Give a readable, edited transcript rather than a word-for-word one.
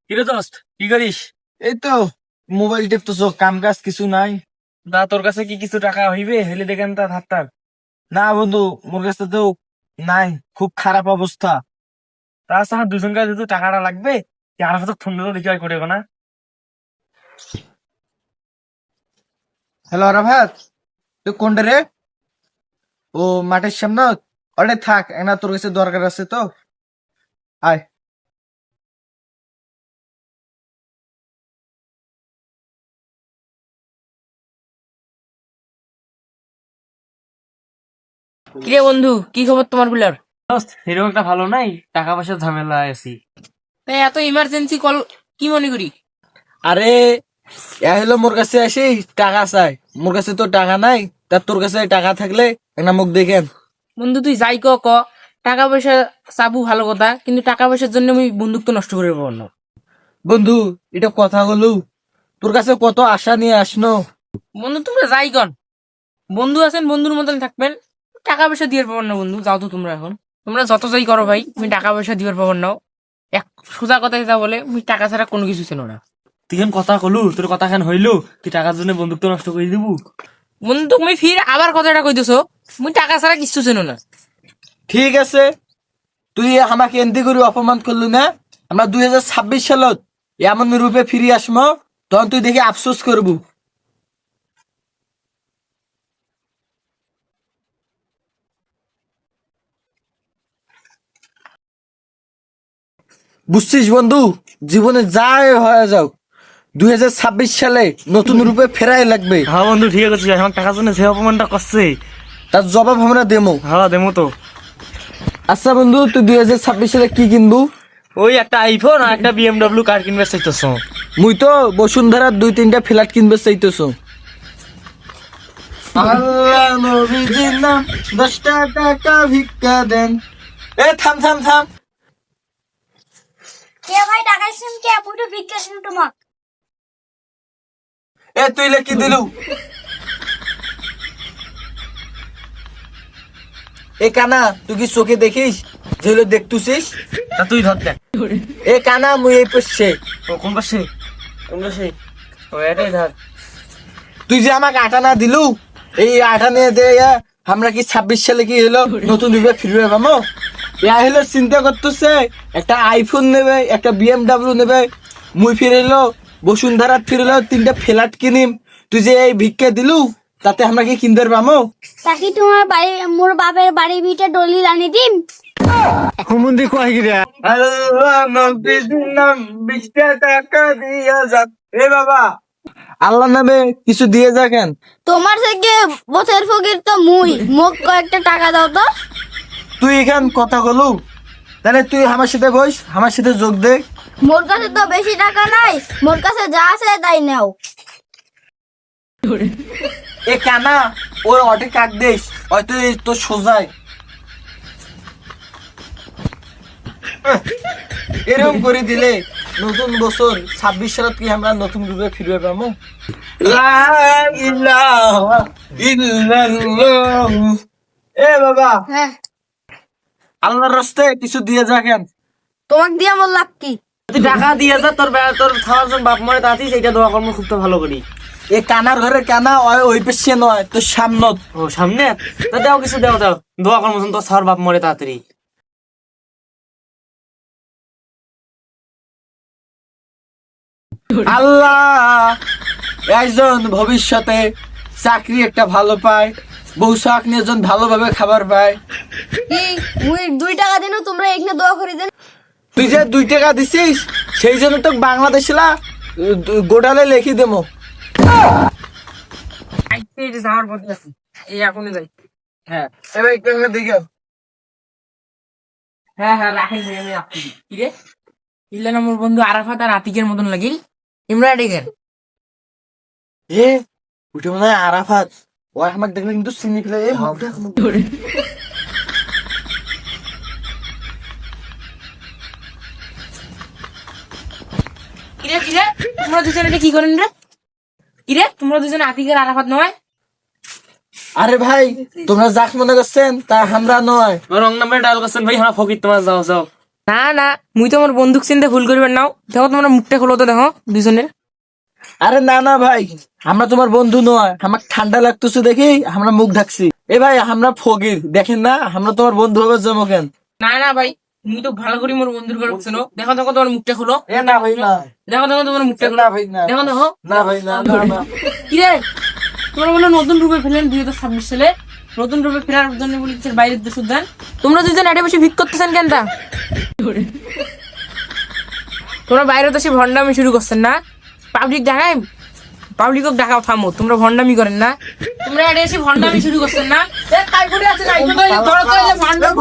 কিরে দোস্ত, কি করিস? এই তো মোবাইল টিপতেছ, কাম কাজ কিছু নাই। না, তোর কাছে কি কিছু টাকা হইবে? হেলে দেখেন তা ধার। না বন্ধু, মোর কাছে তো নাই, খুব খারাপ অবস্থা। তাছাড়া দুজনকে যদি টাকাটা লাগবে, আর হয়তো ফোন দিতে হয় করে না। হ্যালো আরাফাত, তুই কোনটা রে? ও মাঠের সামনে। অরে থাক, না তোর কাছে দরকার আছে তো, আয়। কিরে বন্ধু, কি খবর তোমার গুলার? দোস্ত, এরকম একটা ভালো নাই, টাকা পয়সার ঝামেলা আছি। তাই এত ইমার্জেন্সি কল কি মনে করি? আরে এ হলো মোর কাছে আসি টাকা চাই, মোর কাছে তো টাকা নাই। তা তোর কাছে টাকা থাকলে একটা মুখ দেখেন। বন্ধু তুই যাই ক ক, টাকা পয়সা চাবু ভালো কথা, কিন্তু টাকা পয়সার জন্য আমি বন্দুক তো নষ্ট করে পারবো না। বন্ধু, এটা কথা হলো, তোর কাছে কত আশা নিয়ে আসনো। বন্ধু তোমরা যাই কন, বন্ধু আছেন বন্ধুর মতন থাকবেন, টাকা পয়সা দিয়ে পাবো না। বন্ধু যাও তো তোমরা, এখন তোমরা যত যাই করো ভাই, তুমি টাকা পয়সা দিবার পাবো না। এক সোজা কথায় যা বলে, তুমি টাকা ছাড়া কোনো কিছু চেনো না। তুই কেন কথা কলু? তোর কথা কেন হইলো? তুই টাকার জন্য বন্দুক তো নষ্ট করে দিবু? বন্ধু তুমি ফির আবার কথাটা কইতেছো, তুমি টাকা ছাড়া কিছু চেনো না। ঠিক আছে, তুই আমাকে এনতি করে অপমান করলি না। আমরা 2026 সালত এমন রূপে ফিরে আসমো, তখন তুই দেখে আফসোস করবু। বুঝছিস বন্ধু, জীবনে যাই হয়ে যাও, 2026 সালে নতুন রূপে ফেরাই লাগবে। হ্যাঁ বন্ধু, ঠিক আছে। আমার টাকার জন্য যে অপমানটা করছে, তার জবাব আমরা দেবো। হ্যাঁ দেবো তো। আচ্ছা বন্ধু, তুই 2026 সালে কি কিনবু? ওই একটা আইফোন আর একটা BMW কার কিনবে চাইতেছ? মুই তো বসুন্ধরার 2-3টা ফ্ল্যাট কিনবে চাইতেছ। আল্লাহ নবীজির নাম, 10টা টাকা ভিক্ষা দেন। এ থাম থাম থাম। কে ভাই টাকাইছেন কে পুরো বিকাশন তোমাক এ তুই লে কি দিলু? এ কানা, তুই কি চোখে দেখিস যেগুলো দেখতুছিস? তা তুই ধর দেখ। এ কানা, মুই এই পড়ছে। ও কোন পাশে? কোন পাশে? ও এটাই ধর। তুই যে আমাকে আটা না দিলু, এই আটা নিয়ে দে। আমরা কি 26 সালে কি হলো নতুন রূপে ফিরবে ভামো? ইয়া হলো চিন্তা করতেছে, একটা আইফোন নেবে, একটা BMW নেবে। মুই ফিরেলো বসুন্ধরাত ফিরেলো 3টা ফ্ল্যাট কিনিম। তুই যে এই ভিক্ষা দিলু, তাতে আমরা কি কিনতে পারবো? তাকি তোমার বাড়ি মোর বাপের বাড়ি বিটা ডলি রানি দিম হুমুন্দি কয় গিরা, আল্লাহ নবীজির নাম, 20টা টাকা দিয়া যাক। এ বাবা, আল্লাহর নামে কিছু দিয়ে যা কেন। তোমার থেকে বছর ফকির তো মুই মোক কয়েকটা টাকা দাও তো। তুই এখান কথা বলু, তাহলে তুই আমার সাথে বস, আমার সাথে যোগ দে। মোর কাছে তো বেশি টাকা নাই, মোর কাছে যা আছে তাই নাও। এ কানা, ওর অটে কাক দেশ, হয়তো তো সোজাই এরকম করে দিলে নতুন বছর 26 সালত কি আমরা নতুন রূপে ফিরবে পাবো? লা ইলাহা ইল্লাল্লাহ। এ বাবা, হ্যাঁ, আল্লাহর রাস্তায় কিছু দিয়ে যা কেন। তোমাক দিয়া মোর লাভ কি? তুই টাকা দিয়ে যা, তোর খাওয়ার বাপ মরে তাতি সেইটা দোয়া কর্ম খুব তো ভালো করি। এ কানার ঘরে কানা, ওই পেছে নয় তো সামনত। ও সামনে তা দেও, কিছু দেও দোয়া কর্ম তোর ছাওয়ার বাপ মরে তাড়াতাড়ি। আল্লাহ একজন ভবিষ্যতে চাকরি একটা ভালো পায়, বউ শাক নিয়ে একজন ভালোভাবে খাবার পায়। কি মুই 2 টাকা দিনও তোমরা এখানে দোয়া করে দেন। তুই যে 2 টাকা দিছিস, সেই জন্য তো বাংলাদেশলা গোটালে লিখি দেবো। যাওয়ার পথে আছি, এই এখনই যাই। হ্যাঁ, এবার একটু দেখে। হ্যাঁ হ্যাঁ রাখেন ভাই, আমি আসছি। কিরে ইল্লা না মোর বন্ধু আরাফাত আর আতিকের মতন লাগিল, ইমরা ডেকের। এ ওইটা মনে হয় আরাফাত। ও আমাকে দেখলে কিন্তু চিনি ফেলে। এ মুখটা কিরে কিরে তোমরা দুজনে এটা কি করেন রে? কিরে তোমরা দুজনে আতিকের আরাফাত নয়? আরে ভাই, তোমরা যাক মনে করছেন তা আমরা নয়। রং নাম্বার ডায়াল করছেন ভাই। হ্যাঁ ফকির, তোমার যাও যাও। না না মুই তো আমার বন্দুক চিনতে ভুল করবেন নাও। দেখো তোমরা মুখটা খোলো তো দেখো দুজনের। আরে না না ভাই, আমরা তোমার বন্ধু নয়, আমার ঠান্ডা লাগতেছে দেখি আমরা মুখ ঢাকছি। এ ভাই আমরা ফকির, দেখেন না আমরা তোমার বন্ধু হবে যাবো কেন? না না ভাই তুমি তো ভালো করে মোর বন্ধুর করে ছিল। দেখো দেখো তোমার মুখটা খোলো। এ না ভাই না, দেখো দেখো তোমার মুখটা খোলো। না ভাই না, দেখো দেখো না ভাই না, না না। কি রে তোমরা বলে নতুন রূপে ফেলেন 2026 সালে, নতুন রূপে ফেরার জন্য বলেছেন বাইরের দেশ উদ্যান। তোমরা দুজন এটে বেশি ভিক করতেছেন কেনটা? তোমরা বাইরের দেশে ভন্ডামি শুরু করছেন না? পাবলিক দেখায়, পাবলিকক দেখাও থামো, তোমরা ভন্ডামি করেন না? তোমরা এটে এসে ভন্ডামি শুরু করছেন না? এ তাই করে আছে নাই তো ধরো তো এই যে ভন্ডামি